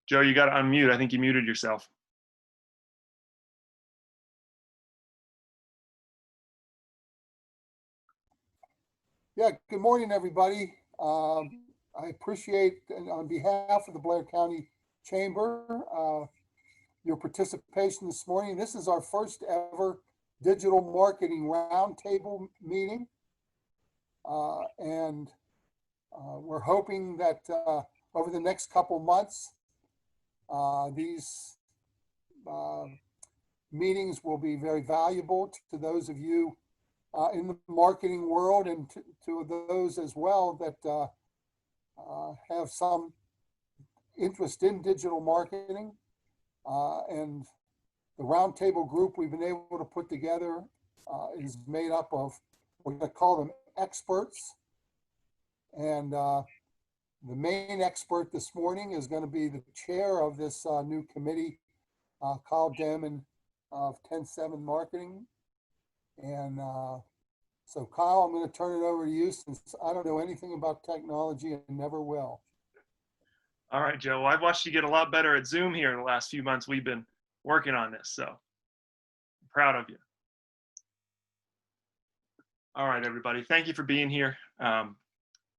Joe, you got to unmute. I think you muted yourself. Yeah, good morning, everybody. I appreciate, on behalf of the Blair County Chamber, your participation this morning. This is our first ever digital marketing roundtable meeting. And we're hoping that over the next couple months, these meetings will be very valuable to those of you in the marketing world, and to those as well that have some interest in digital marketing. And the roundtable group we've been able to put together is made up of, we're going to call them experts. And the main expert this morning is going to be the chair of this new committee, Kyle Damon of 10-7 Marketing. And so Kyle, I'm going to turn it over to you, since I don't know anything about technology and never will. All right, Joe. Well, I've watched you get a lot better at Zoom here in the last few months. We've been working on this, so I'm proud of you. All right, everybody. Thank you for being here. I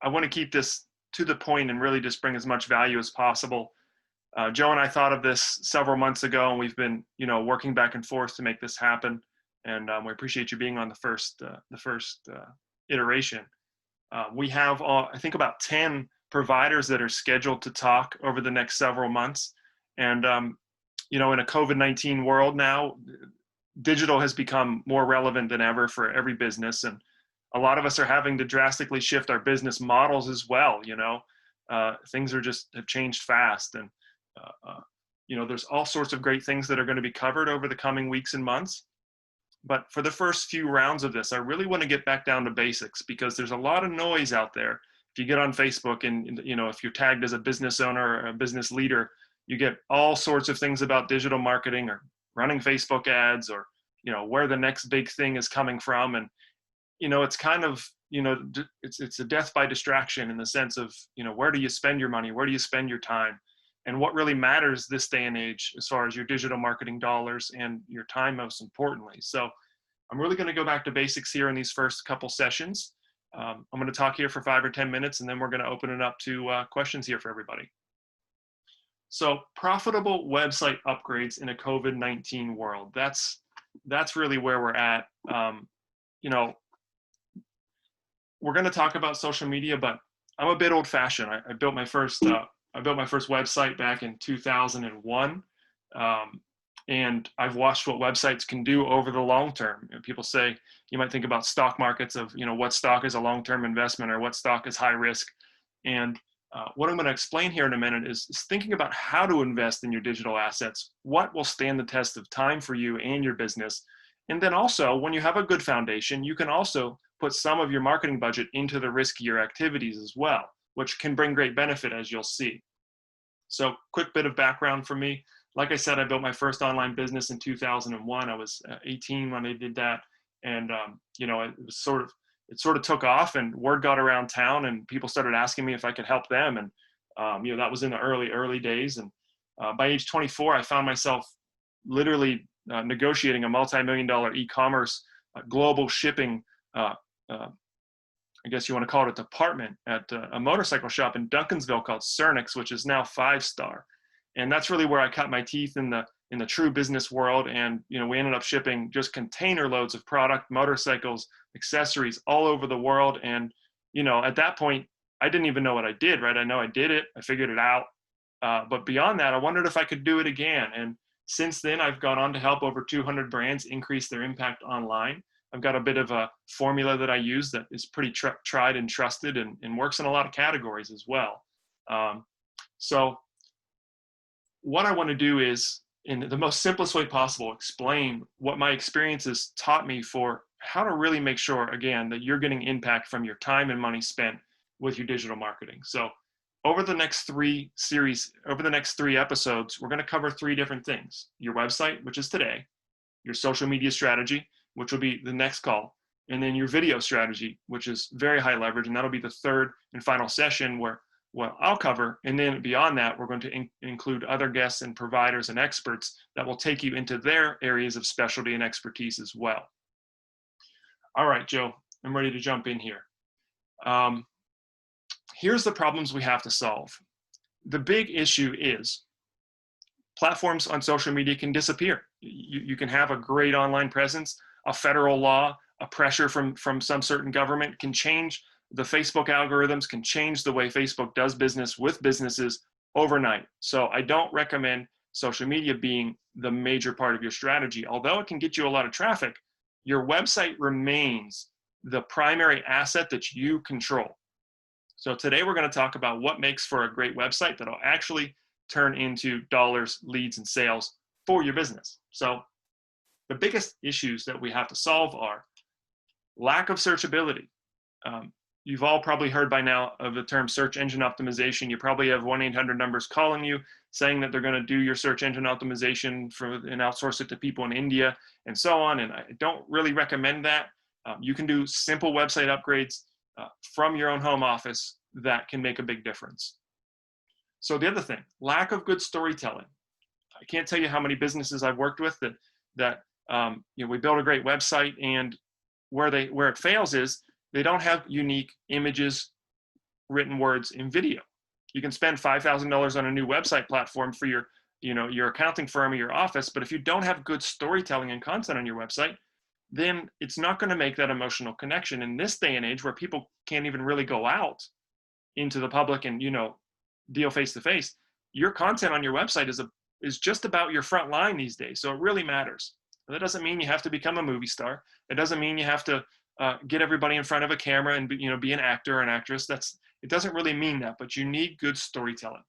want to keep this to the point and really just bring as much value as possible. Joe and I thought of this several months ago, and we've been, working back and forth to make this happen. And we appreciate you being on the first iteration. We have, I think, about 10 providers that are scheduled to talk over the next several months. And, in a COVID-19 world now, digital has become more relevant than ever for every business. And a lot of us are having to drastically shift our business models as well. Things have changed fast. And, there's all sorts of great things that are going to be covered over the coming weeks and months. But for the first few rounds of this, I really want to get back down to basics, because there's a lot of noise out there. If you get on Facebook and, if you're tagged as a business owner or a business leader, you get all sorts of things about digital marketing or running Facebook ads, or, where the next big thing is coming from. And, it's kind of, it's a death by distraction, in the sense of, where do you spend your money? Where do you spend your time? And what really matters this day and age, as far as your digital marketing dollars and your time, most importantly. So I'm really going to go back to basics here in these first couple sessions. I'm going to talk here for 5 or 10 minutes, and then we're going to open it up to questions here for everybody. So profitable website upgrades in a COVID-19 world. That's really where we're at. We're going to talk about social media, but I'm a bit old-fashioned. I built my first website back in 2001. And I've watched what websites can do over the long term. People say, you might think about stock markets of, what stock is a long-term investment, or what stock is high risk. And what I'm going to explain here in a minute is thinking about how to invest in your digital assets, what will stand the test of time for you and your business. And then also, when you have a good foundation, you can also put some of your marketing budget into the riskier activities as well, which can bring great benefit, as you'll see. So quick bit of background for me. Like I said, I built my first online business in 2001. I was 18 when I did that. And, it sort of took off, and word got around town, and people started asking me if I could help them. And, that was in the early days. And by age 24, I found myself literally negotiating a multi-million-dollar e-commerce global shipping, I guess you want to call it a department, at a motorcycle shop in Duncansville called Cernix, which is now 5-star. And that's really where I cut my teeth in the true business world. And, we ended up shipping just container loads of product, motorcycles, accessories all over the world. And, at that point, I didn't even know what I did, right? I know I did it. I figured it out. But beyond that, I wondered if I could do it again. And since then, I've gone on to help over 200 brands increase their impact online. I've got a bit of a formula that I use that is pretty tried and trusted, and works in a lot of categories as well. So what I want to do is, in the most simplest way possible, explain what my experiences taught me for how to really make sure, again, that you're getting impact from your time and money spent with your digital marketing. So over the next 3 episodes, we're going to cover 3 different things: your website, which is today; your social media strategy, which will be the next call; and then your video strategy, which is very high leverage. And that'll be the third and final session, where what I'll cover. And then beyond that, we're going to include other guests and providers and experts that will take you into their areas of specialty and expertise as well. All right, Joe, I'm ready to jump in here. Here's the problems we have to solve. The big issue is platforms on social media can disappear. You can have a great online presence, a federal law, a pressure from some certain government can change. The Facebook algorithms can change the way Facebook does business with businesses overnight. So I don't recommend social media being the major part of your strategy. Although it can get you a lot of traffic, your website remains the primary asset that you control. So today we're going to talk about what makes for a great website that'll actually turn into dollars, leads, and sales for your business. So the biggest issues that we have to solve are lack of searchability. You've all probably heard by now of the term search engine optimization. You probably have 1-800 numbers calling you saying that they're going to do your search engine optimization and outsource it to people in India and so on. And I don't really recommend that. You can do simple website upgrades from your own home office that can make a big difference. So the other thing, lack of good storytelling. I can't tell you how many businesses I've worked with that we build a great website, and where it fails is they don't have unique images, written words, and video. You can spend $5,000 on a new website platform for your accounting firm or your office, but if you don't have good storytelling and content on your website, then it's not going to make that emotional connection. In this day and age where people can't even really go out into the public and deal face to face, your content on your website is just about your front line these days. So it really matters. That doesn't mean you have to become a movie star. It doesn't mean you have to get everybody in front of a camera and be an actor or an actress. It doesn't really mean that, but you need good storytelling.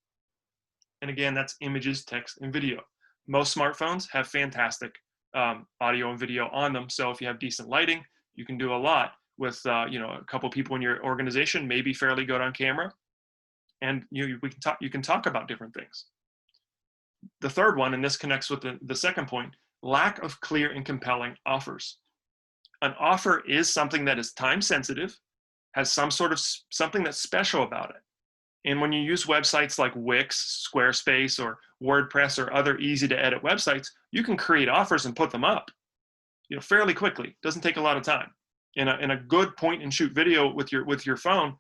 And again, that's images, text, and video. Most smartphones have fantastic audio and video on them. So if you have decent lighting, you can do a lot with a couple people in your organization, maybe fairly good on camera, and you can talk about different things. The third one, and this connects with the second point, lack of clear and compelling offers. An offer is something that is time sensitive, has something that's special about it. And when you use websites like Wix, Squarespace, or WordPress, or other easy to edit websites, you can create offers and put them up fairly quickly. Doesn't take a lot of time. In a good point and shoot video with your phone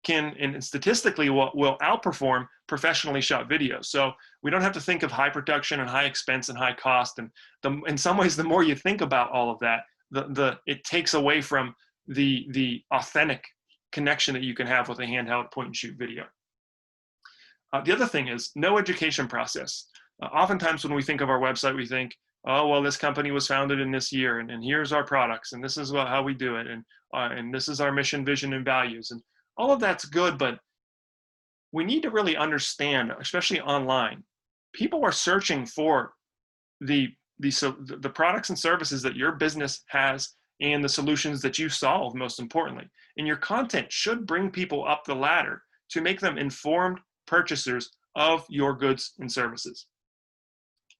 and statistically will outperform professionally shot videos. So we don't have to think of high production and high expense and high cost. And in some ways, the more you think about all of that, it takes away from the authentic connection that you can have with a handheld point and shoot video. The other thing is no education process. Oftentimes when we think of our website, we think, oh, well, this company was founded in this year, and here's our products, and this is how we do it, and this is our mission, vision, and values. And all of that's good, but we need to really understand, especially online, people are searching for the products and services that your business has and the solutions that you solve, most importantly. And your content should bring people up the ladder to make them informed purchasers of your goods and services.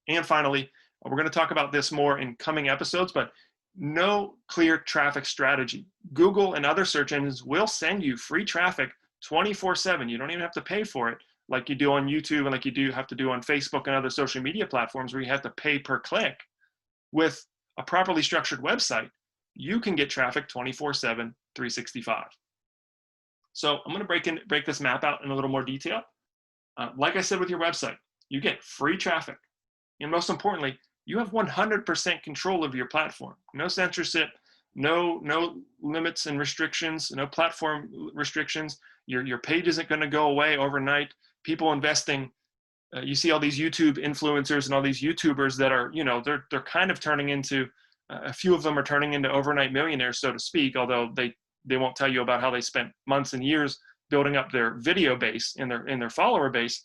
And finally, we're going to talk about this more in coming episodes, but no clear traffic strategy. Google and other search engines will send you free traffic 24/7. You don't even have to pay for it like you do on YouTube and like you have to do on Facebook and other social media platforms where you have to pay per click. With a properly structured website, you can get traffic 24/7, 365. So I'm going to break this map out in a little more detail. Like I said with your website, you get free traffic. And most importantly, you have 100% control of your platform. No censorship, no limits and restrictions, no platform restrictions. Your page isn't going to go away overnight. People investing, you see all these YouTube influencers and all these YouTubers that are, they're kind of turning into, a few of them are turning into overnight millionaires, so to speak, although they won't tell you about how they spent months and years building up their video base and their follower base.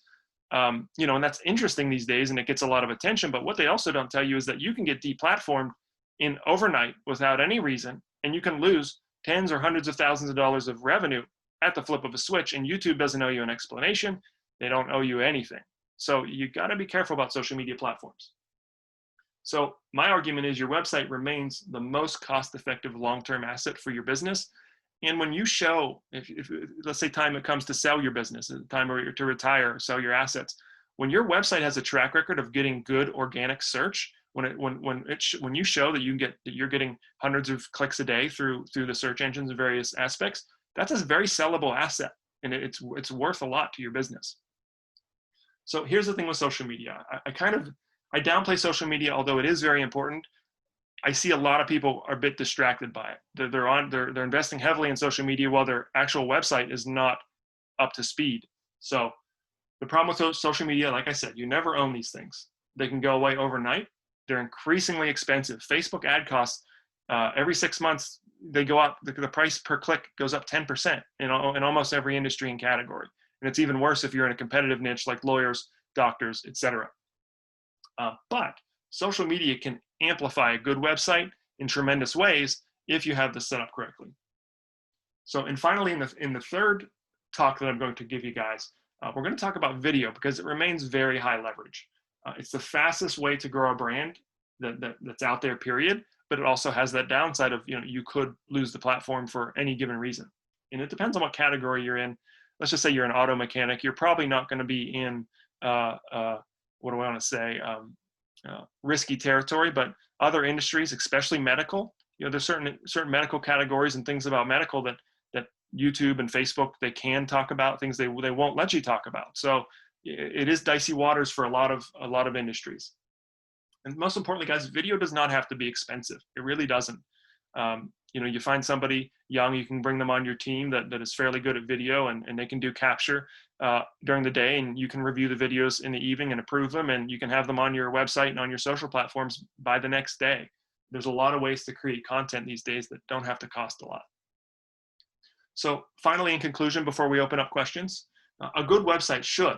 And that's interesting these days, and it gets a lot of attention. But what they also don't tell you is that you can get deplatformed in overnight without any reason, and you can lose tens or hundreds of thousands of dollars of revenue at the flip of a switch. And YouTube doesn't owe you an explanation; they don't owe you anything. So you got to be careful about social media platforms. So my argument is your website remains the most cost-effective long-term asset for your business, And when you show, if let's say time it comes to sell your business, time to retire, or sell your assets, when your website has a track record of getting good organic search, when you show that you're getting hundreds of clicks a day through the search engines and various aspects, that's a very sellable asset, and it's worth a lot to your business. So here's the thing with social media. I downplay social media, although it is very important. I see a lot of people are a bit distracted by it. They're investing heavily in social media while their actual website is not up to speed. So the problem with social media, like I said, you never own these things. They can go away overnight. They're increasingly expensive. Facebook ad costs every 6 months, they go up. The price per click goes up 10% in almost every industry and category. And it's even worse if you're in a competitive niche like lawyers, doctors, etc. But social media can amplify a good website in tremendous ways if you have this set up correctly. So, and finally, in the third talk that I'm going to give you guys, we're going to talk about video because it remains very high leverage. It's the fastest way to grow a brand that's out there, period. But it also has that downside of, you could lose the platform for any given reason. And it depends on what category you're in. Let's just say you're an auto mechanic. You're probably not going to be in, what do I want to say, risky territory, but other industries, especially medical, there's certain medical categories and things about medical that YouTube and Facebook, they can talk about, things they won't let you talk about. So it is dicey waters for a lot of industries. And most importantly, guys, video does not have to be expensive. It really doesn't. You find somebody young, you can bring them on your team that is fairly good at video, and they can do capture during the day, and you can review the videos in the evening and approve them, and you can have them on your website and on your social platforms by the next day. There's a lot of ways to create content these days that don't have to cost a lot. So finally, in conclusion, before we open up questions, a good website should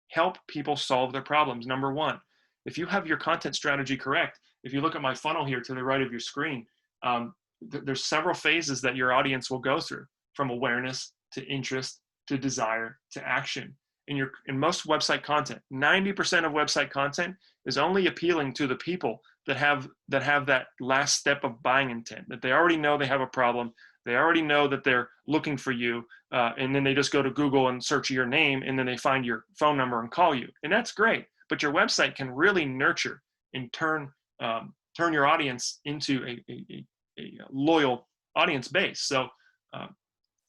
help people solve their problems. Number one, if you have your content strategy correct, if you look at my funnel here to the right of your screen, there's several phases that your audience will go through, from awareness to interest to desire to action. In most website content, 90% of website content is only appealing to the people that have that last step of buying intent, that they already know they have a problem. They already know that they're looking for you, and then they just go to Google and search your name, and then they find your phone number and call you. And that's great, but your website can really nurture and turn your audience into a loyal audience base. So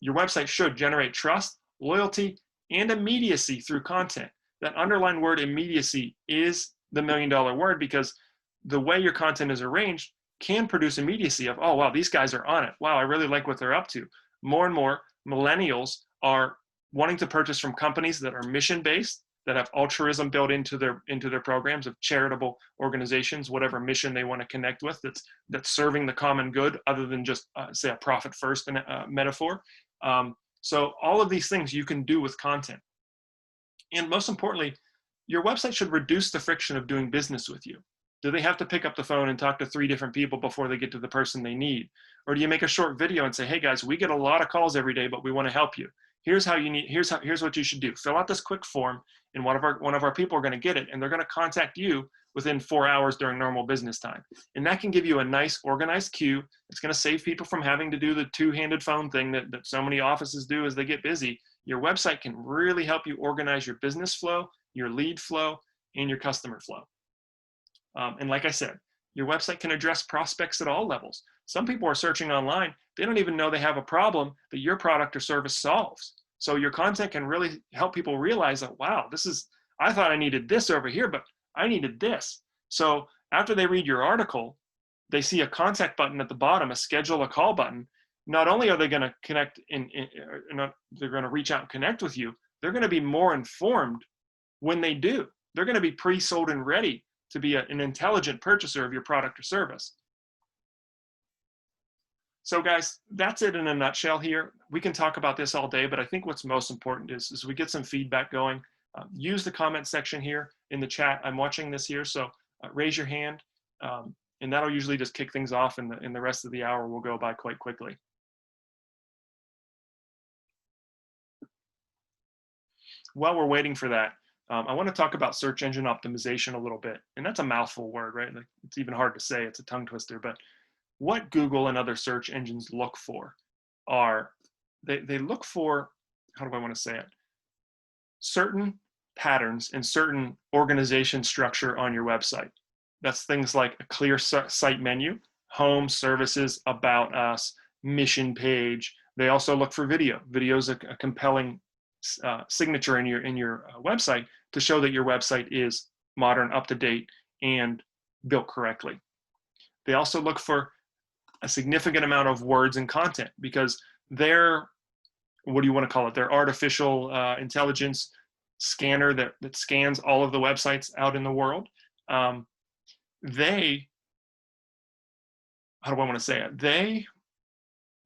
your website should generate trust, loyalty, and immediacy through content. That underlined word immediacy is the $1 million word, because the way your content is arranged can produce immediacy of, oh, wow, these guys are on it. Wow, I really like what they're up to. More and more millennials are wanting to purchase from companies that are mission-based, that have altruism built into their programs, of charitable organizations, whatever mission they want to connect with, that's serving the common good, other than just say a profit first metaphor. So all of these things you can do with content. And most importantly, your website should reduce the friction of doing business with you. Do they have to pick up the phone and talk to 3 different people before they get to the person they need? Or do you make a short video and say, hey guys, we get a lot of calls every day, but we want to help you. Here's what you should do. Fill out this quick form, and one of our people are going to get it, and they're going to contact you within 4 hours during normal business time. And that can give you a nice organized queue. It's going to save people from having to do the 2-handed phone thing that so many offices do as they get busy. Your website can really help you organize your business flow, your lead flow, and your customer flow. And like I said, your website can address prospects at all levels. Some people are searching online. They don't even know they have a problem that your product or service solves. So your content can really help people realize that, wow, I thought I needed this over here, but I needed this. So after they read your article, they see a contact button at the bottom, a schedule a call button. Not only are they going to connect they're going to reach out and connect with you, they're going to be more informed when they do. They're going to be pre-sold and ready to be an intelligent purchaser of your product or service. So guys, that's it in a nutshell here. We can talk about this all day, but I think what's most important is we get some feedback going. Use the comment section here in the chat. I'm watching this here, so raise your hand, and that'll usually just kick things off, and the rest of the hour will go by quite quickly. While we're waiting for that, I want to talk about search engine optimization a little bit. And that's a mouthful word, right? Like, it's even hard to say, it's a tongue twister, but what Google and other search engines look for are they look for, how do I want to say it, certain patterns and certain organization structure on your website. That's things like a clear site menu, home, services, about us, mission page. They also look for video. Video is a compelling signature in your website to show that your website is modern, up to date, and built correctly. They also look for a significant amount of words and content, because their, what do you want to call it, their artificial intelligence scanner that scans all of the websites out in the world, they, how do I want to say it, they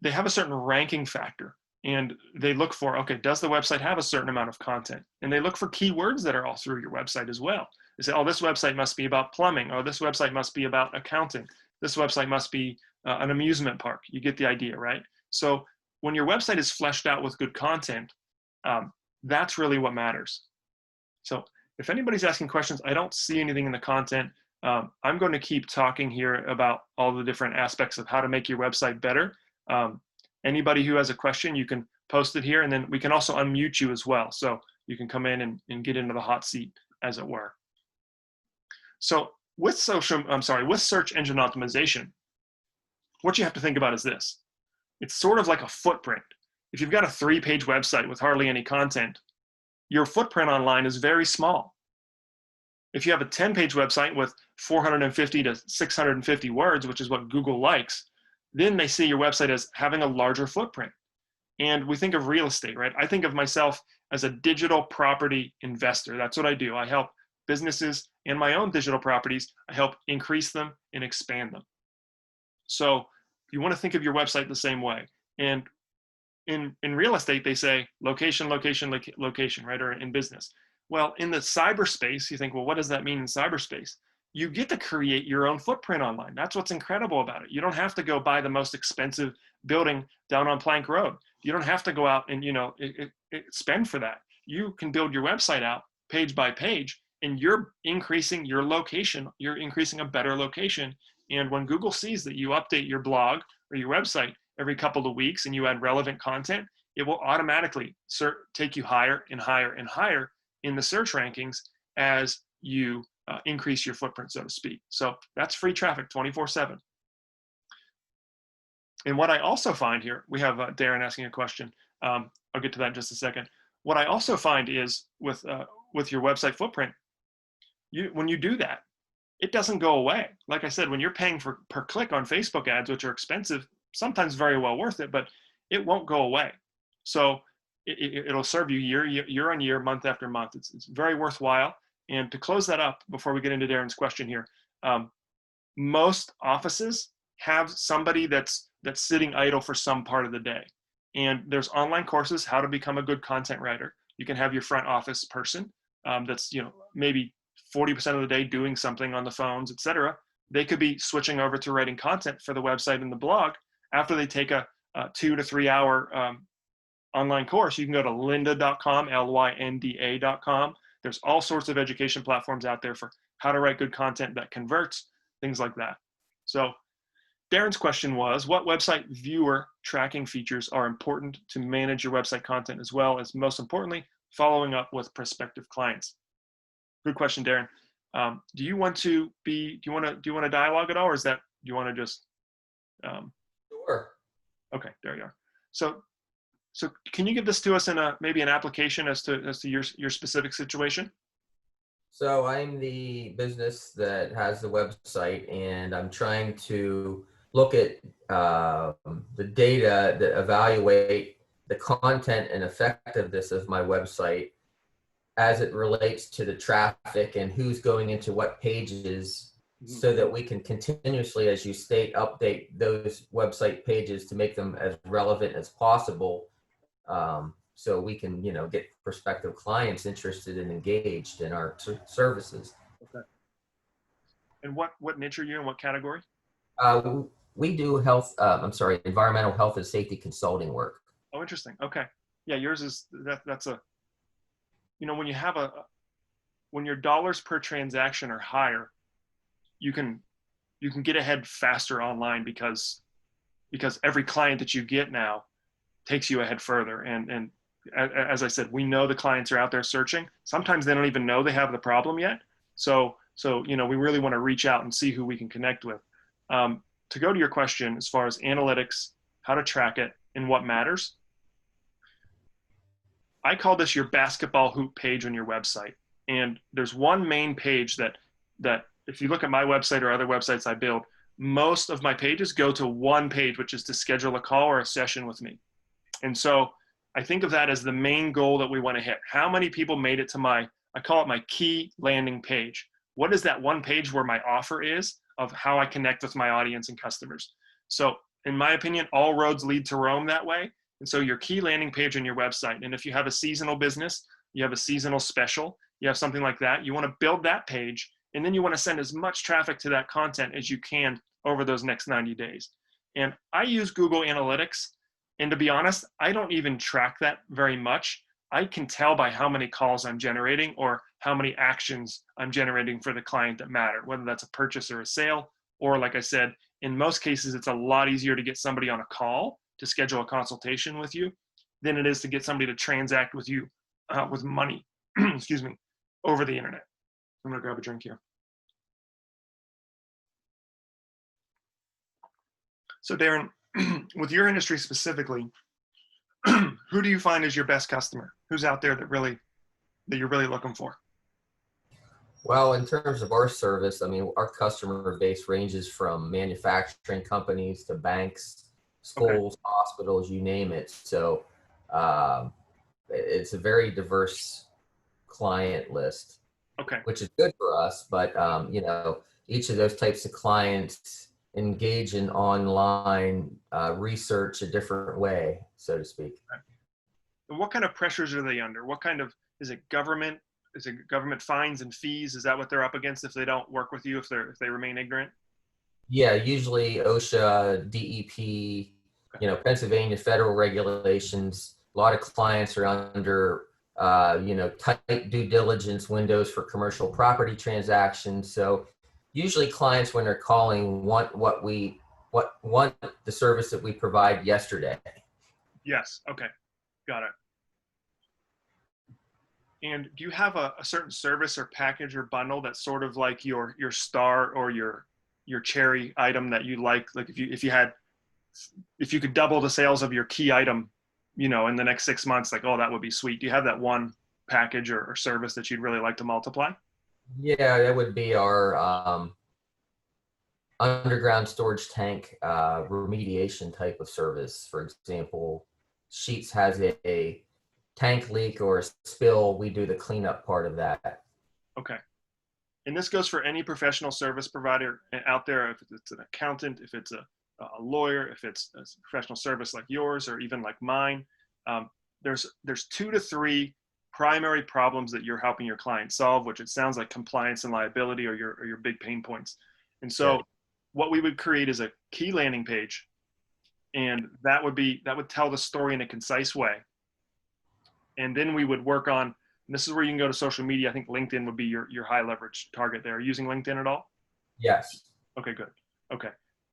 have a certain ranking factor, and they look for, okay, does the website have a certain amount of content? And they look for keywords that are all through your website as well. They say, oh, this website must be about plumbing, or this website must be about accounting, this website must be an amusement park. You get the idea, right? So when your website is fleshed out with good content, that's really what matters. So if anybody's asking questions, I don't see anything in the content. I'm going to keep talking here about all the different aspects of how to make your website better. Anybody who has a question, you can post it here, and then we can also unmute you as well. So you can come in and get into the hot seat, as it were. So with search engine optimization, what you have to think about is this. It's sort of like a footprint. If you've got a 3-page website with hardly any content, your footprint online is very small. If you have a 10-page website with 450 to 650 words, which is what Google likes, then they see your website as having a larger footprint. And we think of real estate, right? I think of myself as a digital property investor. That's what I do. I help businesses and my own digital properties. I help increase them and expand them. So you want to think of your website the same way. And in real estate, they say location, location, location, right? Or in business. Well, in the cyberspace, you think, well, what does that mean in cyberspace? You get to create your own footprint online. That's what's incredible about it. You don't have to go buy the most expensive building down on Plank Road. You don't have to go out and, spend for that. You can build your website out page by page, and you're increasing your location. You're increasing a better location. And when Google sees that you update your blog or your website every couple of weeks and you add relevant content, it will automatically take you higher and higher and higher in the search rankings as you increase your footprint, so to speak. So that's free traffic 24/7. And what I also find here, we have Darren asking a question. I'll get to that in just a second. What I also find is with your website footprint, when you do that, it doesn't go away. Like I said, when you're paying per click on Facebook ads, which are expensive, sometimes very well worth it, but it won't go away. So it'll serve you year on year, month after month. It's very worthwhile. And to close that up, before we get into Darren's question here, most offices have somebody that's sitting idle for some part of the day. And there's online courses, how to become a good content writer. You can have your front office person that's maybe 40% of the day doing something on the phones, etc. They could be switching over to writing content for the website and the blog after they take a 2 to 3 hour online course. You can go to lynda.com, lynda.com. There's all sorts of education platforms out there for how to write good content that converts, things like that. So Darren's question was, what website viewer tracking features are important to manage your website content, as well as, most importantly, following up with prospective clients? Good question, Darren. Do you want to dialogue at all, or do you want to just? Sure. Okay, there you are. So can you give this to us in maybe an application as to your specific situation? So I'm the business that has the website, and I'm trying to look at the data that evaluate the content and effectiveness of my website as it relates to the traffic and who's going into what pages, so that we can continuously, as you state, update those website pages to make them as relevant as possible. So we can, get prospective clients interested and engaged in our services. Okay. And what niche are you in? What category? We do environmental health and safety consulting work. Oh, interesting. Okay. Yeah, yours is that's a, when your dollars per transaction are higher, you can get ahead faster online because every client that you get now takes you ahead further. And as I said, we know the clients are out there searching. Sometimes they don't even know they have the problem yet. So we really want to reach out and see who we can connect with. To go to your question, as far as analytics, how to track it, and what matters, I call this your basketball hoop page on your website. And there's one main page that if you look at my website or other websites I build, most of my pages go to one page, which is to schedule a call or a session with me. And so I think of that as the main goal that we want to hit. How many people made it to I call it my key landing page. What is that one page where my offer is of how I connect with my audience and customers? So in my opinion, all roads lead to Rome that way. And so your key landing page on your website, and if you have a seasonal business, you have a seasonal special, you have something like that, you want to build that page, and then you want to send as much traffic to that content as you can over those next 90 days. And I use Google Analytics, and to be honest, I don't even track that very much. I can tell by how many calls I'm generating or how many actions I'm generating for the client that matter, whether that's a purchase or a sale, or like I said, in most cases, it's a lot easier to get somebody on a call to schedule a consultation with you than it is to get somebody to transact with you with money, excuse me, over the internet. I'm gonna grab a drink here. So Darren, with your industry specifically, who do you find is your best customer? Who's out there that you're really looking for? Well, in terms of our service, I mean, our customer base ranges from manufacturing companies to banks, schools, hospitals, you name it. So it's a very diverse client list, which is good for us. But, each of those types of clients engage in online research a different way, so to speak. And what kind of pressures are they under? What kind of, is it government fines and fees? Is that what they're up against if they don't work with you, if they remain ignorant? Yeah, usually OSHA, DEP, Pennsylvania federal regulations. A lot of clients are under, tight due diligence windows for commercial property transactions. So usually clients, when they're calling, want the service that we provide yesterday. Yes. Okay. Got it. And do you have a certain service or package or bundle that's sort of like your star or your cherry item that you like? Like if you could double the sales of your key item, in the next 6 months, like, oh, that would be sweet. Do you have that one package or service that you'd really like to multiply? Yeah, that would be our underground storage tank remediation type of service. For example, Sheets has a tank leak or a spill. We do the cleanup part of that. Okay. And this goes for any professional service provider out there, if it's an accountant, if it's a lawyer, if it's a professional service like yours or even like mine. There's 2 to 3 primary problems that you're helping your client solve, which it sounds like compliance and liability are your big pain points. And so what we would create is a key landing page, and that would tell the story in a concise way. And then we would work on, and this is where you can go to social media. I think LinkedIn would be your high leverage target there. Are you using LinkedIn at all? Yes. Okay, good. Okay.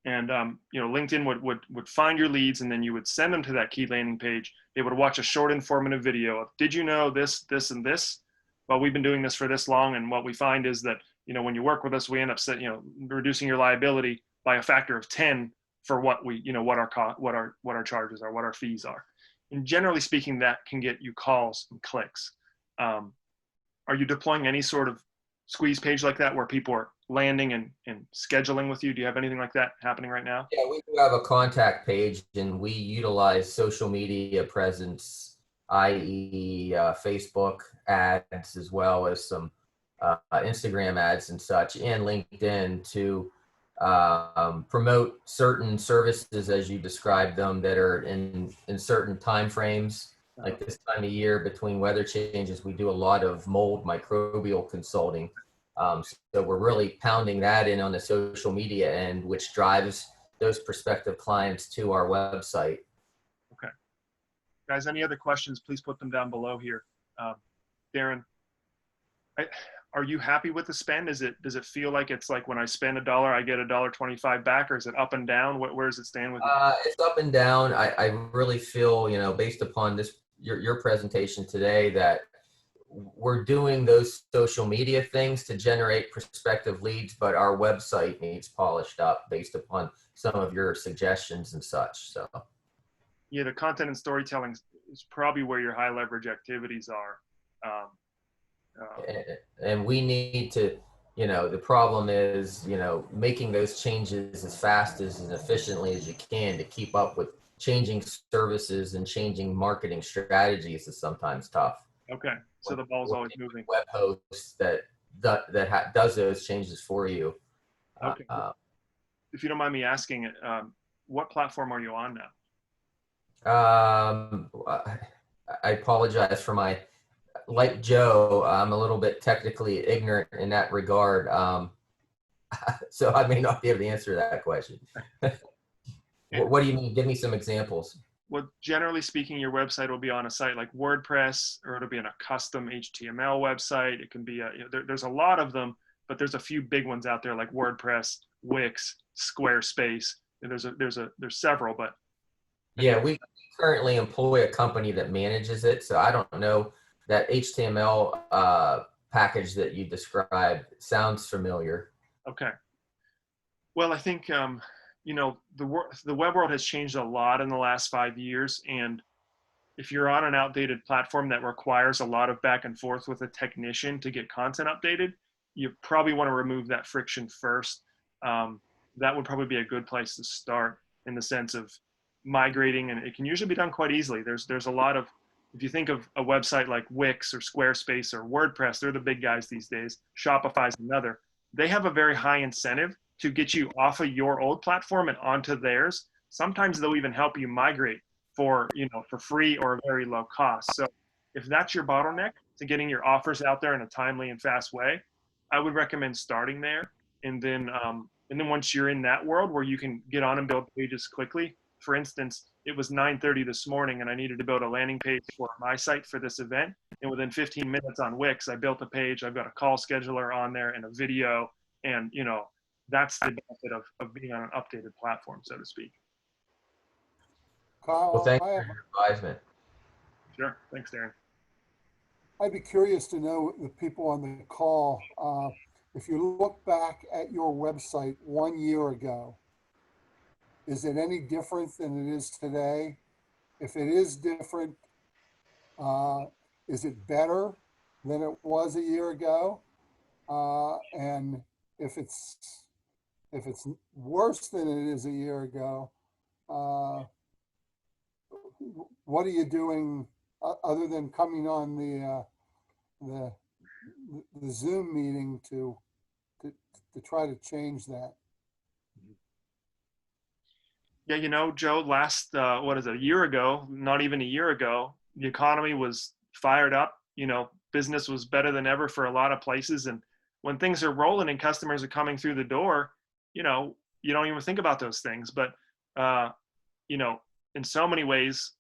And, LinkedIn would find your leads, and then you would send them to that key landing page. They would watch a short informative video of, did you know this, this, and this? Well, we've been doing this for this long. And what we find is that, when you work with us, we end up reducing your liability by a factor of 10 for what our charges are, what our fees are. And generally speaking, that can get you calls and clicks. Are you deploying any sort of squeeze page like that where people are landing and scheduling with you? Do you have anything like that happening right now? Yeah, we do have a contact page, and we utilize social media presence, i.e. Facebook ads, as well as some Instagram ads and such, and LinkedIn to promote certain services as you described them that are in certain time frames. Like this time of year between weather changes, we do a lot of mold microbial consulting. So we're really pounding that in on the social media end, which drives those prospective clients to our website. Okay. Guys, any other questions, please put them down below here. Darren, Are you happy with the spend? Does it feel like it's like when I spend $1, I get $1.25 back, or is it up and down? Where does it stand with you? It's up and down. I really feel, based upon your presentation today, that we're doing those social media things to generate prospective leads, but our website needs polished up based upon some of your suggestions and such. So Yeah, the content and storytelling is probably where your high leverage activities are. Um, and we need to, the problem is, making those changes as fast as efficiently as you can to keep up with changing services and changing marketing strategies is sometimes tough. okay, so the ball's always moving. Web hosts that does those changes for you. Okay. If you don't mind me asking, what platform are you on now? I apologize for my, like Joe, I'm a little bit technically ignorant in that regard. So I may not be able to answer that question. What do you mean? Give me some examples. Well, generally speaking, your website will be on a site like WordPress, or it'll be on a custom HTML website. It can be there's a lot of them, but there's a few big ones out there like WordPress, Wix, Squarespace. And there's several, but yeah, we currently employ a company that manages it, so I don't know that HTML package that you described sounds familiar. okay. Well, I think the web world has changed a lot in the last 5 years, and if you're on an outdated platform that requires a lot of back and forth with a technician to get content updated, you probably want to remove that friction first. That would probably be a good place to start in the sense of migrating, and it can usually be done quite easily. There's a lot of, if you think of a website like Wix or Squarespace or WordPress, they're the big guys these days. Shopify's another. They have a very high incentive to get you off of your old platform and onto theirs. Sometimes they'll even help you migrate for free or a very low cost. So if that's your bottleneck to getting your offers out there in a timely and fast way, I would recommend starting there. And then once you're in that world where you can get on and build pages quickly. For instance, it was 9:30 this morning and I needed to build a landing page for my site for this event. And within 15 minutes on Wix, I built a page. I've got a call scheduler on there and a video. And, that's the benefit of being on an updated platform, so to speak. Kyle, Well, thank you for your advisement. Sure. Thanks, Darren. I'd be curious to know, the people on the call, if you look back at your website 1 year ago, is it any different than it is today? If it is different, is it better than it was a year ago? And if it's worse than it is a year ago, what are you doing other than coming on the Zoom meeting to try to change that? Yeah, Joe, last, a year ago, not even a year ago, the economy was fired up. Business was better than ever for a lot of places. And when things are rolling and customers are coming through the door, you don't even think about those things. But, in so many ways,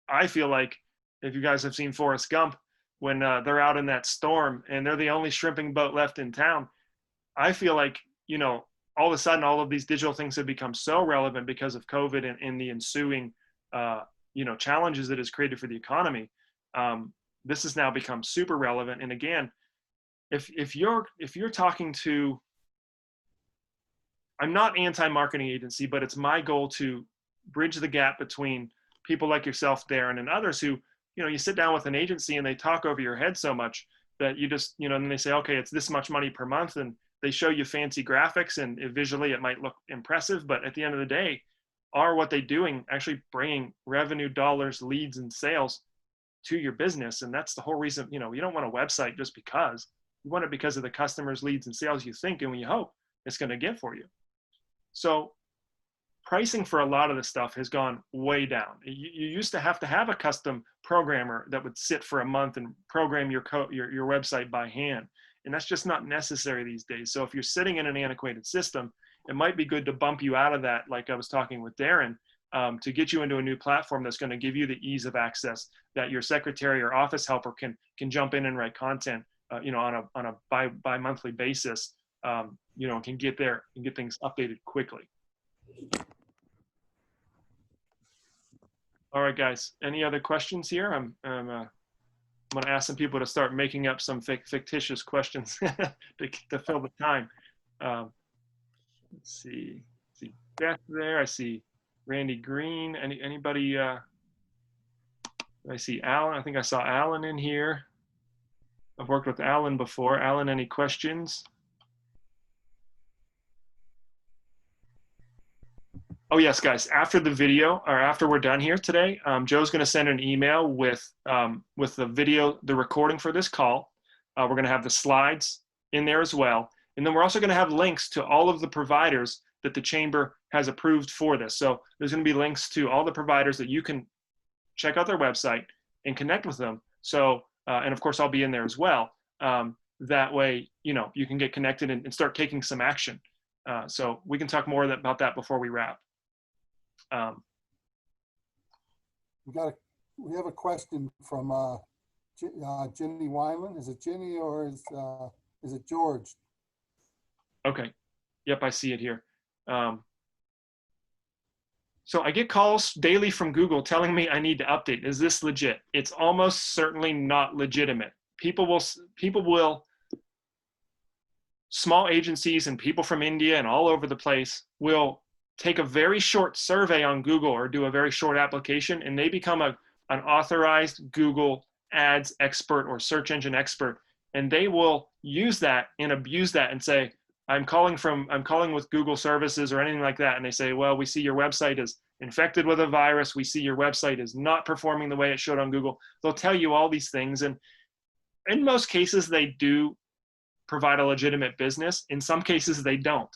I feel like if you guys have seen Forrest Gump, when they're out in that storm and they're the only shrimping boat left in town, I feel like, all of a sudden, all of these digital things have become so relevant because of COVID and the ensuing, challenges that it's created for the economy. This has now become super relevant. And again, if you're talking to, I'm not anti-marketing agency, but it's my goal to bridge the gap between people like yourself, Darren, and others who, you sit down with an agency and they talk over your head so much that you just, and they say, okay, it's this much money per month. And they show you fancy graphics and visually it might look impressive, but at the end of the day, are what they're doing actually bringing revenue, dollars, leads, and sales to your business? And that's the whole reason, you don't want a website just because. You want it because of the customers, leads, and sales you think and you hope it's going to get for you. So pricing for a lot of this stuff has gone way down. You used to have a custom programmer that would sit for a month and program your website by hand. And that's just not necessary these days. So if you're sitting in an antiquated system, it might be good to bump you out of that, like I was talking with Darren, to get you into a new platform that's going to give you the ease of access that your secretary or office helper can jump in and write content you know, on a bi-monthly basis, you know, can get there and get things updated quickly. All right, guys, any other questions here? I'm going to ask some people to start making up some fictitious questions to fill the time. Let's see Beth there. I see Randy Green. Anybody? I see Alan. I think I saw Alan in here. I've worked with Alan before. Alan, any questions? Oh yes, guys. After the video, or after we're done here today, Joe's going to send an email with the video, the recording for this call. We're going to have the slides in there as well, and then we're also going to have links to all of the providers that the chamber has approved for this. So there's going to be links to all the providers that you can check out their website and connect with them. So and of course I'll be in there as well. That way, you know, you can get connected and start taking some action. So we can talk more about that before we wrap. We have a question from Jenny Wyman. Is it Jenny or is it George? Okay. Yep, I see it here. So I get calls daily from Google telling me I need to update. Is this legit? It's almost certainly not legitimate. People will, small agencies and people from India and all over the place will take a very short survey on Google or do a very short application, and they become an authorized Google Ads expert or search engine expert. And they will use that and abuse that and say, I'm calling with Google services or anything like that. And they say, well, we see your website is infected with a virus. We see your website is not performing the way it should on Google. They'll tell you all these things. And in most cases, they do provide a legitimate business. In some cases, they don't.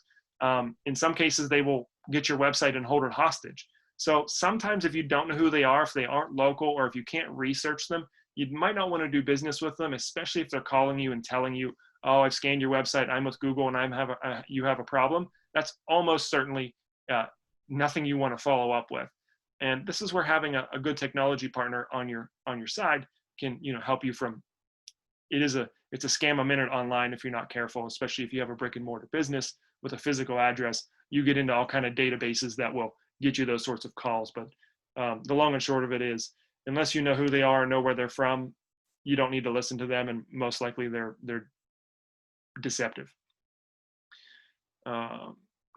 In some cases, they will get your website and hold it hostage. So sometimes if you don't know who they are, if they aren't local, or if you can't research them, you might not want to do business with them, especially if they're calling you and telling you, oh, I've scanned your website, I'm with Google, and you have a problem. That's almost certainly nothing you want to follow up with. And this is where having a good technology partner on your side can, you know, help you from. It's a scam a minute online if you're not careful, especially if you have a brick and mortar business with a physical address. You get into all kind of databases that will get you those sorts of calls. But the long and short of it is, unless you know who they are and know where they're from, you don't need to listen to them, and most likely they're deceptive.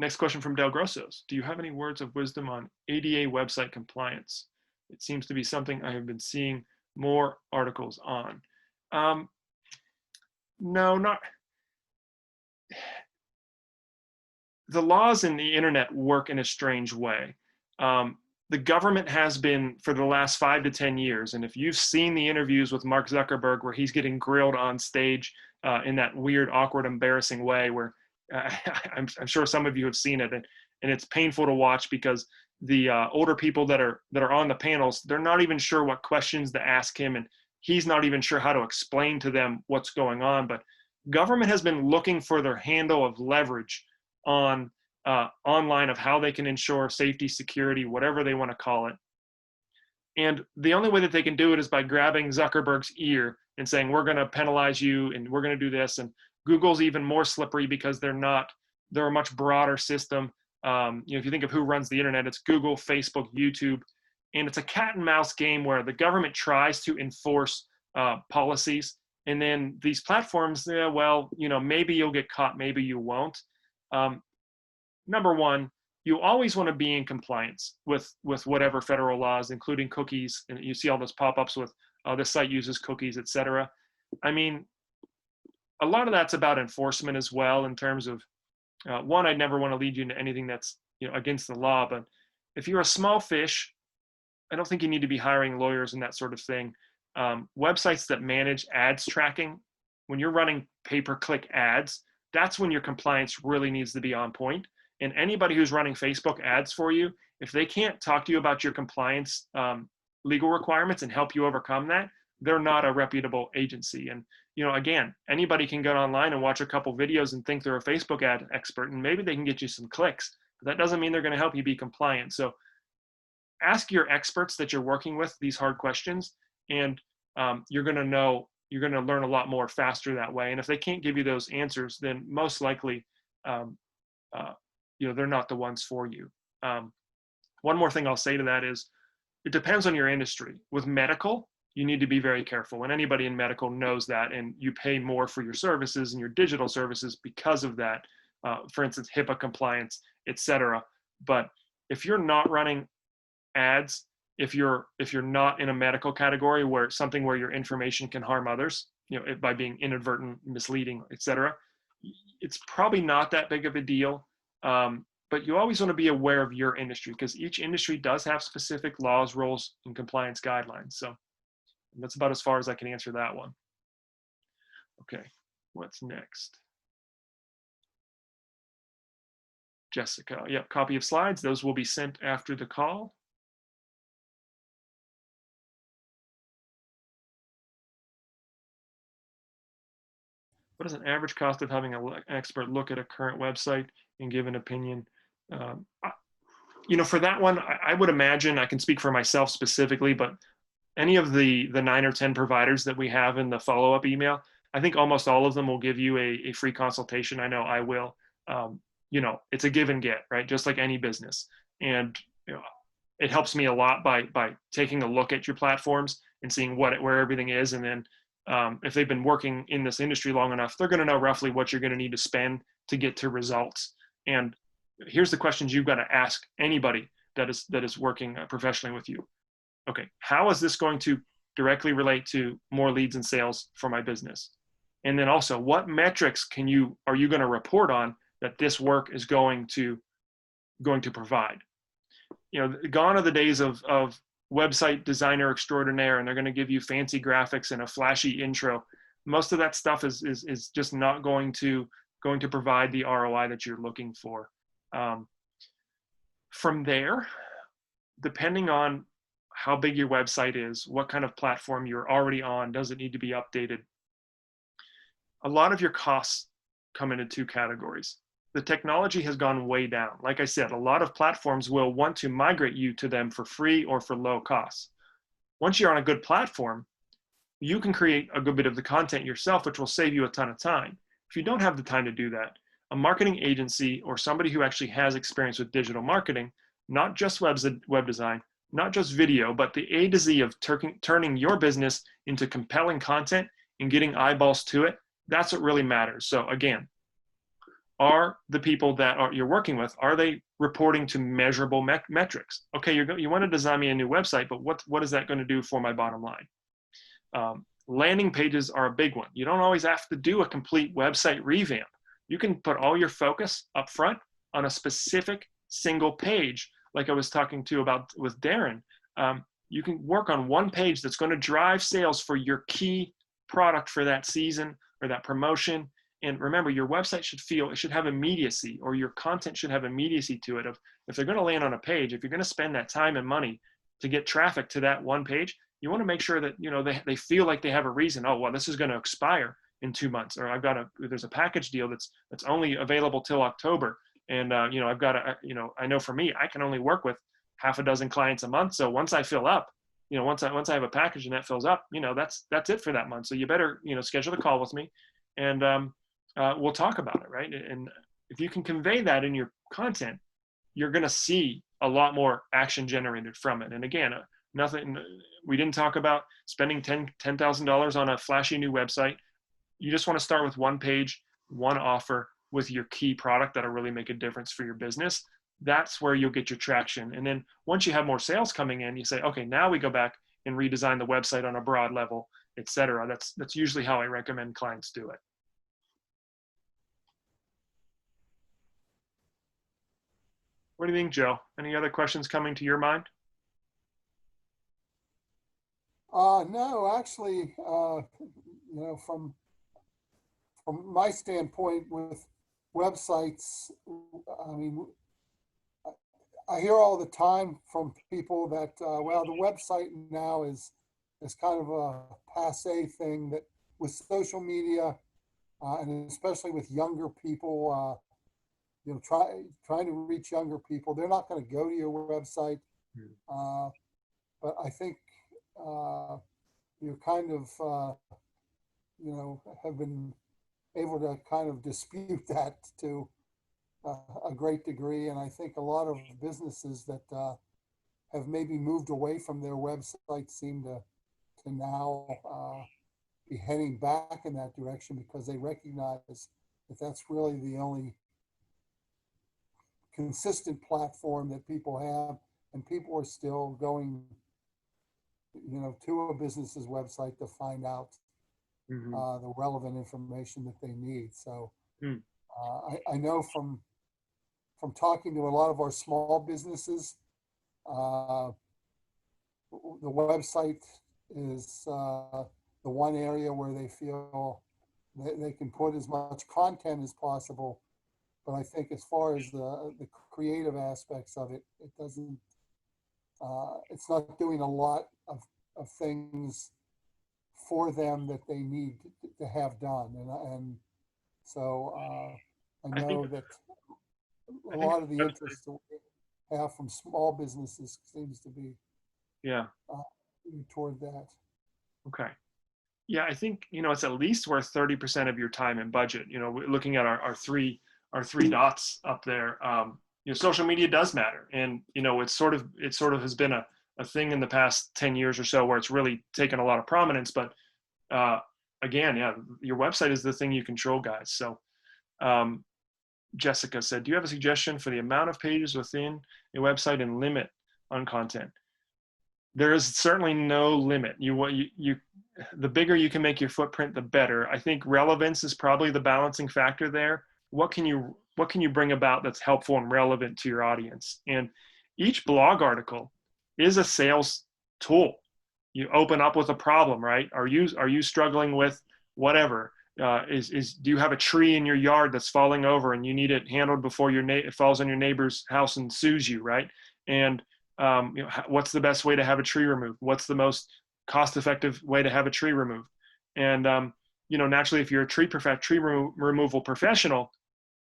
Next question from Del Grossos. Do you have any words of wisdom on ADA website compliance? It seems to be something I have been seeing more articles on. No, not. The laws in the internet work in a strange way. The government has been for the last 5 to 10 years, and if you've seen the interviews with Mark Zuckerberg where he's getting grilled on stage in that weird, awkward, embarrassing way, where I'm sure some of you have seen it, and it's painful to watch because the older people that are on the panels, they're not even sure what questions to ask him, and he's not even sure how to explain to them what's going on. But government has been looking for their handle of leverage on online of how they can ensure safety, security, whatever they want to call it. And the only way that they can do it is by grabbing Zuckerberg's ear and saying, we're going to penalize you and we're going to do this. And Google's even more slippery because they're a much broader system. You know, if you think of who runs the internet, it's Google, Facebook, YouTube, and it's a cat and mouse game where the government tries to enforce policies. And then these platforms, yeah, well, you know, maybe you'll get caught, maybe you won't. Number one, you always want to be in compliance with whatever federal laws, including cookies. And you see all those pop-ups with this site uses cookies, etc. I mean, a lot of that's about enforcement as well, in terms of one, I'd never want to lead you into anything that's, you know, against the law. But if you're a small fish, I don't think you need to be hiring lawyers and that sort of thing. Websites that manage ads tracking, when you're running pay-per-click ads, that's when your compliance really needs to be on point. And anybody who's running Facebook ads for you, if they can't talk to you about your compliance legal requirements and help you overcome that, they're not a reputable agency. And, you know, again, anybody can go online and watch a couple videos and think they're a Facebook ad expert, and maybe they can get you some clicks, but that doesn't mean they're going to help you be compliant. So ask your experts that you're working with these hard questions, and you're going to know you're going to learn a lot more faster that way. And if they can't give you those answers, then most likely, they're not the ones for you. One more thing I'll say to that is, it depends on your industry. With medical, you need to be very careful. And anybody in medical knows that, and you pay more for your services and your digital services because of that. For instance, HIPAA compliance, et cetera. But if you're not running ads, if you're not in a medical category where your information can harm others, by being inadvertent, misleading, et cetera, it's probably not that big of a deal. But you always want to be aware of your industry, because each industry does have specific laws, rules, and compliance guidelines. So that's about as far as I can answer that one. Okay, what's next? Jessica, yep, copy of slides. Those will be sent after the call. What is an average cost of having an expert look at a current website and give an opinion? For that one, I would imagine, I can speak for myself specifically, but any of the 9 or 10 providers that we have in the follow-up email, I think almost all of them will give you a free consultation. I know I will. It's a give and get, right? Just like any business. And it helps me a lot by taking a look at your platforms and seeing where everything is. And then if they've been working in this industry long enough, they're going to know roughly what you're going to need to spend to get to results. And here's the questions you've got to ask anybody that is working professionally with you. Okay, how is this going to directly relate to more leads and sales for my business? And then also, what metrics are you going to report on that this work is going to provide? Gone are the days of website designer extraordinaire, and they're going to give you fancy graphics and a flashy intro. Most of that stuff is just not going to provide the ROI that you're looking for. From there, depending on how big your website is, what kind of platform you're already on, does it need to be updated? A lot of your costs come into 2 categories. The technology has gone way down. Like I said, a lot of platforms will want to migrate you to them for free or for low costs. Once you're on a good platform, you can create a good bit of the content yourself, which will save you a ton of time. If you don't have the time to do that, a marketing agency or somebody who actually has experience with digital marketing, not just web design, not just video, but the A to Z of turning your business into compelling content and getting eyeballs to it, that's what really matters. So again, are the people that you're working with, are they reporting to measurable metrics? Okay, you want to design me a new website, but what is that going to do for my bottom line? Landing pages are a big one. You don't always have to do a complete website revamp. You can put all your focus up front on a specific single page, like I was talking about with Darren. You can work on one page that's going to drive sales for your key product for that season or that promotion. And remember, your website should have immediacy, or your content should have immediacy to it. If they're going to land on a page, if you're going to spend that time and money to get traffic to that one page, you want to make sure that they feel like they have a reason. Oh, well, this is going to expire in 2 months, or there's a package deal that's only available till October, and I've got I know for me, I can only work with half a dozen clients a month. So once I fill up, once I have a package and that fills up, that's it for that month. So you better schedule a call with me, and we'll talk about it, right? And if you can convey that in your content, you're going to see a lot more action generated from it. And again, nothing, we didn't talk about spending $10,000 on a flashy new website. You just want to start with one page, one offer with your key product that'll really make a difference for your business. That's where you'll get your traction. And then once you have more sales coming in, you say, okay, now we go back and redesign the website on a broad level, et cetera. That's usually how I recommend clients do it. What do you think, Joe? Any other questions coming to your mind? No, actually, from my standpoint with websites, I mean, I hear all the time from people that, well, the website now is kind of a passé thing, that with social media, and especially with younger people, trying to reach younger people, they're not going to go to your website. But I think you're kind of have been able to kind of dispute that to a great degree. And I think a lot of businesses that have maybe moved away from their website seem to now be heading back in that direction because they recognize that that's really the only consistent platform that people have, and people are still going, to a business's website to find out Hmm. the relevant information that they need. So Mm. I know from talking to a lot of our small businesses, uh, the website is the one area where they feel they can put as much content as possible. But I think as far as the creative aspects of it, it doesn't. It's not doing a lot of things for them that they need to have done, and so I I think know that I a think lot of the that's, interest that we have from small businesses seems to be yeah. uh, toward that. Okay. Yeah, I think it's at least worth 30% of your time and budget. Looking at our three dots up there, social media does matter, and it sort of has been a thing in the past 10 years or so where it's really taken a lot of prominence. But uh, again, yeah, your website is the thing you control, guys. So um, Jessica said, "Do you have a suggestion for the amount of pages within a website and limit on content?" There is certainly no limit. The bigger you can make your footprint, the better. I think relevance is probably the balancing factor there. What can you bring about that's helpful and relevant to your audience? And each blog article is a sales tool. You open up with a problem, right? Are you struggling with whatever? Do you have a tree in your yard that's falling over and you need it handled before it falls on your neighbor's house and sues you, right? And what's the best way to have a tree removed? What's the most cost-effective way to have a tree removed? And naturally, if you're a tree removal professional,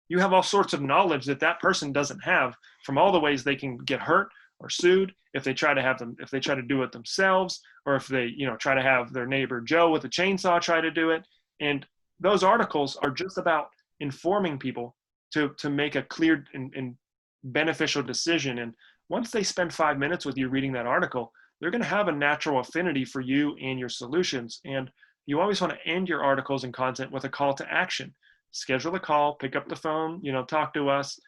you have all sorts of knowledge that person doesn't have, from all the ways they can get hurt or sued if they try to do it themselves, or if they try to have their neighbor Joe with a chainsaw try to do it. And those articles are just about informing people to make a clear and beneficial decision. And once they spend 5 minutes with you reading that article, they're going to have a natural affinity for you and your solutions. And you always want to end your articles and content with a call to action. Schedule a call, pick up the phone, talk to us,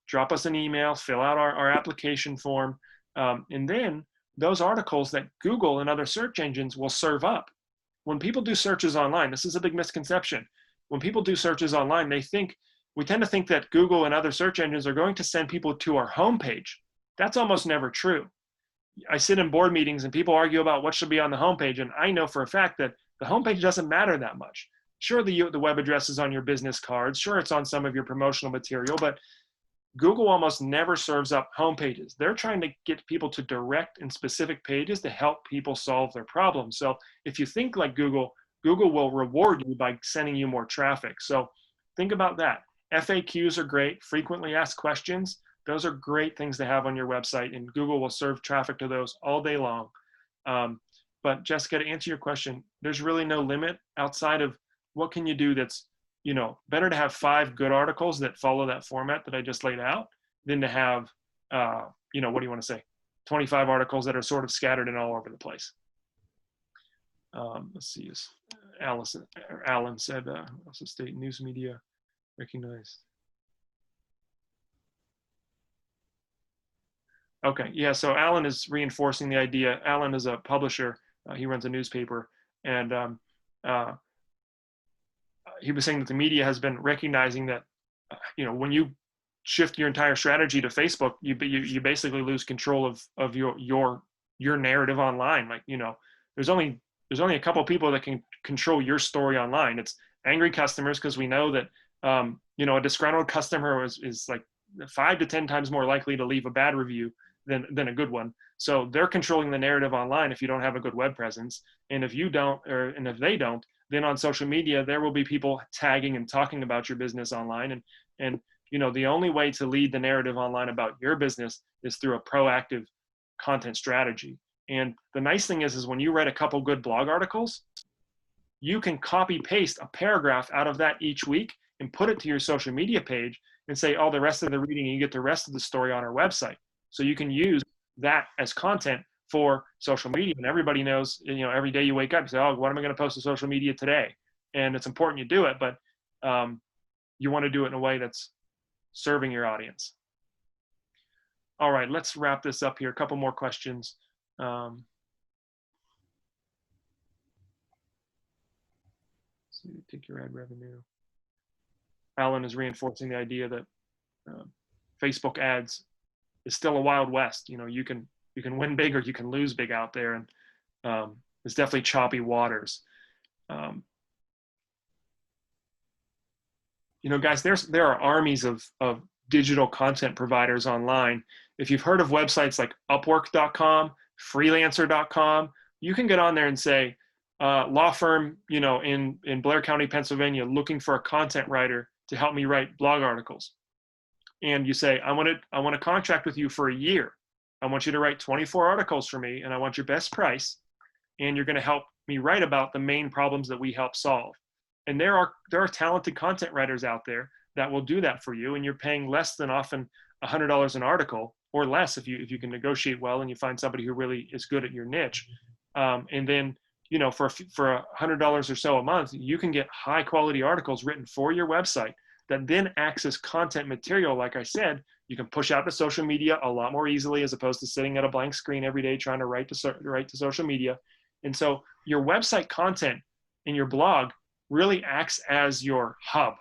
drop us an email, fill out our application form. And then those articles that Google and other search engines will serve up. When people do searches online, this is a big misconception. When people do searches online, we tend to think that Google and other search engines are going to send people to our homepage. That's almost never true. I sit in board meetings and people argue about what should be on the homepage, and I know for a fact that the homepage doesn't matter that much. Sure, the web address is on your business cards. Sure, it's on some of your promotional material, but Google almost never serves up homepages. They're trying to get people to direct and specific pages to help people solve their problems. So if you think like Google, Google will reward you by sending you more traffic. So think about that. FAQs are great, frequently asked questions. Those are great things to have on your website, and Google will serve traffic to those all day long. But Jessica, to answer your question, there's really no limit outside of what can you do that's better to have 5 good articles that follow that format that I just laid out than to have, what do you want to say, 25 articles that are sort of scattered and all over the place. Let's see, Alan said, also state news media recognized. Okay, yeah, so Alan is reinforcing the idea. Alan is a publisher. He runs a newspaper, and he was saying that the media has been recognizing that, when you shift your entire strategy to Facebook, you basically lose control of your narrative online. Like, there's only a couple of people that can control your story online. It's angry customers, because we know that a disgruntled customer is like 5 to 10 times more likely to leave a bad review than a good one. So they're controlling the narrative online if you don't have a good web presence. And if you don't, and if they don't, then on social media, there will be people tagging and talking about your business online. And the only way to lead the narrative online about your business is through a proactive content strategy. And the nice thing is when you write a couple good blog articles, you can copy paste a paragraph out of that each week and put it to your social media page and say, oh, the rest of the reading, and you get the rest of the story on our website. So you can use that as content for social media. And everybody knows, every day you wake up, you say, oh, what am I going to post to social media today? And it's important you do it, but you want to do it in a way that's serving your audience. All right, let's wrap this up here. A couple more questions. Take your ad revenue. Alan is reinforcing the idea that Facebook ads is still a wild west. You can win big or you can lose big out there, and it's definitely choppy waters. Guys, there are armies of digital content providers online. If you've heard of websites like Upwork.com, Freelancer.com, you can get on there and say, law firm, in Blair County, Pennsylvania, looking for a content writer to help me write blog articles. And you say, I want to contract with you for a year. I want you to write 24 articles for me, and I want your best price. And you're going to help me write about the main problems that we help solve. And there are talented content writers out there that will do that for you, and you're paying less than often $100 an article, or less if you can negotiate well and you find somebody who really is good at your niche. And then, for $100 or so a month, you can get high quality articles written for your website that then acts as content material. Like I said, you can push out to social media a lot more easily, as opposed to sitting at a blank screen every day trying to write to social media. And so your website content in your blog really acts as your hub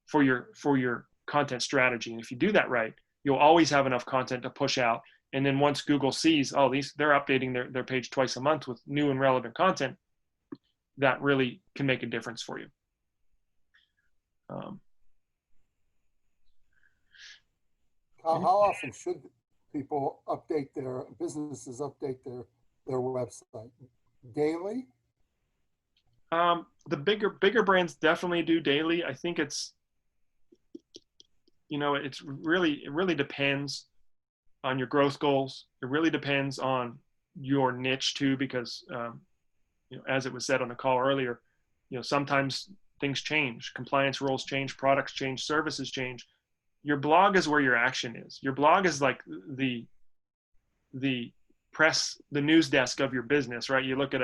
for your content strategy. And if you do that right, you'll always have enough content to push out. And then once Google sees, oh, they're updating their page twice a month with new and relevant content, that really can make a difference for you. How often should people update businesses update their website? Daily? The bigger brands definitely do daily. I think it really depends on your growth goals. It really depends on your niche too, because as it was said on the call earlier, sometimes things change, compliance rules change, products change, services change. Your blog is where your action is. Your blog is like the news desk of your business, right? You look at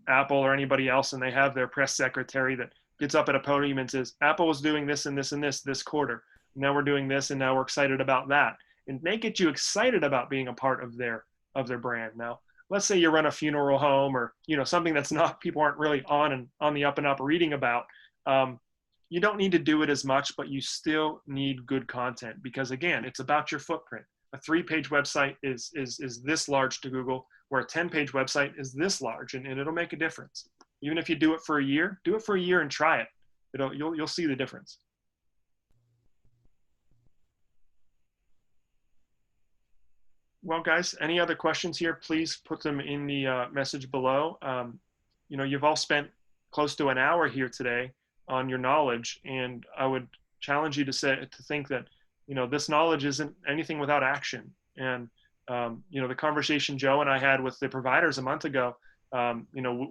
Apple or anybody else, and they have their press secretary that gets up at a podium and says, Apple was doing this and this and this quarter. Now we're doing this, and now we're excited about that. And they get you excited about being a part of their brand. Now, let's say you run a funeral home, or something that's not, people aren't really on the up and up reading about. You don't need to do it as much, but you still need good content, because again, it's about your footprint. A 3-page website is this large to Google, where a 10-page website is this large, and it'll make a difference. Even if you do it for a year, and try it. You'll see the difference. Well, guys, any other questions here, please put them in the message below. You've all spent close to an hour here today on your knowledge, and I would challenge you to think that this knowledge isn't anything without action. And the conversation Joe and I had with the providers a month ago,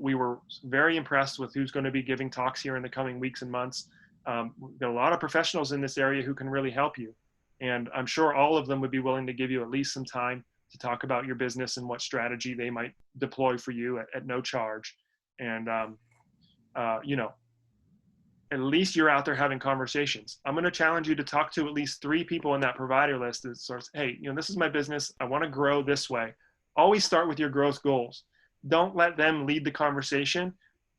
we were very impressed with who's going to be giving talks here in the coming weeks and months. We've got a lot of professionals in this area who can really help you, and I'm sure all of them would be willing to give you at least some time to talk about your business and what strategy they might deploy for you at no charge. And at least you're out there having conversations. I'm going to challenge you to talk to at least 3 people in that provider list that starts, hey, this is my business. I want to grow this way. Always start with your growth goals. Don't let them lead the conversation.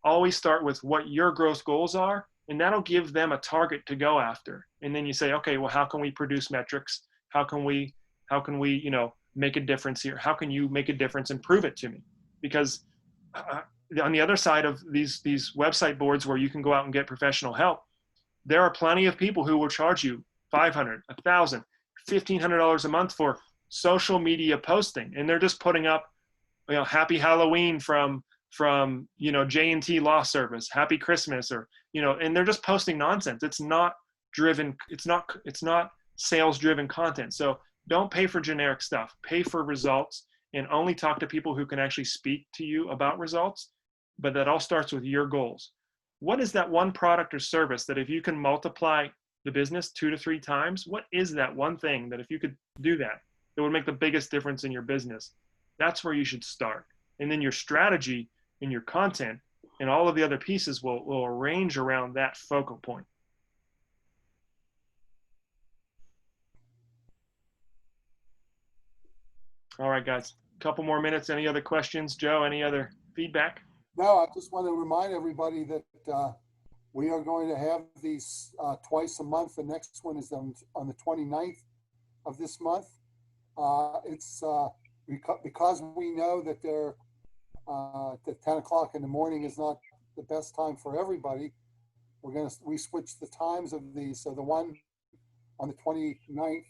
Always start with what your growth goals are, and that'll give them a target to go after. And then you say, okay, well, how can we produce metrics? How can we, make a difference here? How can you make a difference and prove it to me? Because on the other side of these website boards where you can go out and get professional help, there are plenty of people who will charge you $500, $1,000, $1,500 a month for social media posting, and they're just putting up, Happy Halloween from J&T Law Service, Happy Christmas, or and they're just posting nonsense. It's not sales driven content. So don't pay for generic stuff. Pay for results, and only talk to people who can actually speak to you about results. but that all starts with your goals. What is that one product or service that if you can multiply the business 2 to 3 times, what is that one thing that if you could do that, that would make the biggest difference in your business? That's where you should start. And then your strategy and your content and all of the other pieces will arrange around that focal point. All right, guys, a couple more minutes. Any other questions? Joe, any other feedback? No, I just want to remind everybody that we are going to have these twice a month. The next one is on the 29th of this month. It's because we know that that 10 o'clock in the morning is not the best time for everybody. We switch the times of these. So the one on the 29th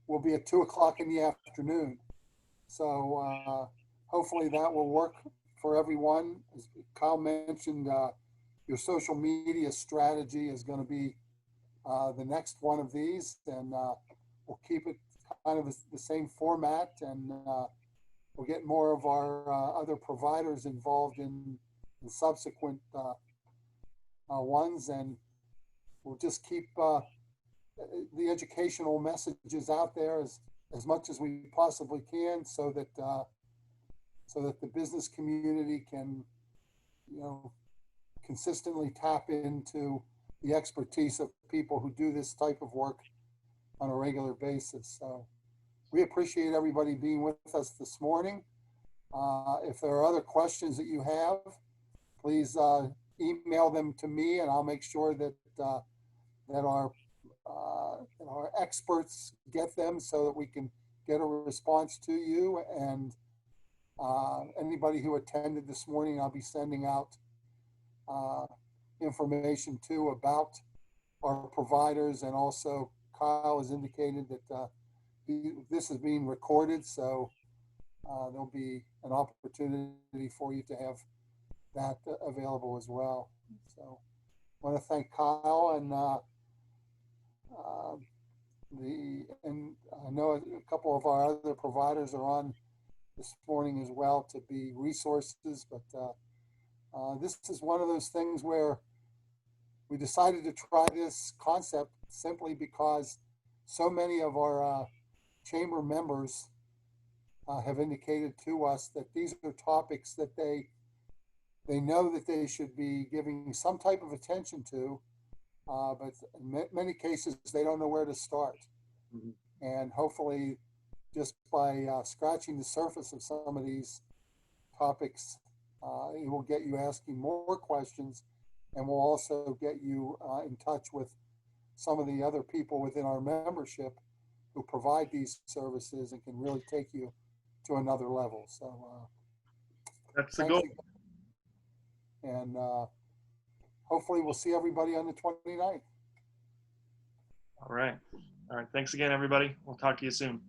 will be at 2 o'clock in the afternoon. So hopefully that will work for everyone. As Kyle mentioned, your social media strategy is going to be the next one of these, and we'll keep it kind of the same format, and we'll get more of our other providers involved in the subsequent ones, and we'll just keep the educational messages out there as much as we possibly can, so that the business community can, consistently tap into the expertise of people who do this type of work on a regular basis. So we appreciate everybody being with us this morning. If there are other questions that you have, please email them to me, and I'll make sure that our experts get them so that we can get a response to you. And anybody who attended this morning, I'll be sending out information too about our providers, and also Kyle has indicated that this is being recorded, so there'll be an opportunity for you to have that available as well. So I want to thank Kyle, and I know a couple of our other providers are on this morning as well to be resources, but this is one of those things where we decided to try this concept simply because so many of our chamber members have indicated to us that these are topics that they know that they should be giving some type of attention to, but in many cases they don't know where to start. Mm-hmm. And hopefully, just by scratching the surface of some of these topics, it will get you asking more questions, and will also get you in touch with some of the other people within our membership who provide these services and can really take you to another level. So that's the goal. And hopefully we'll see everybody on the 29th. All right. Thanks again, everybody. We'll talk to you soon.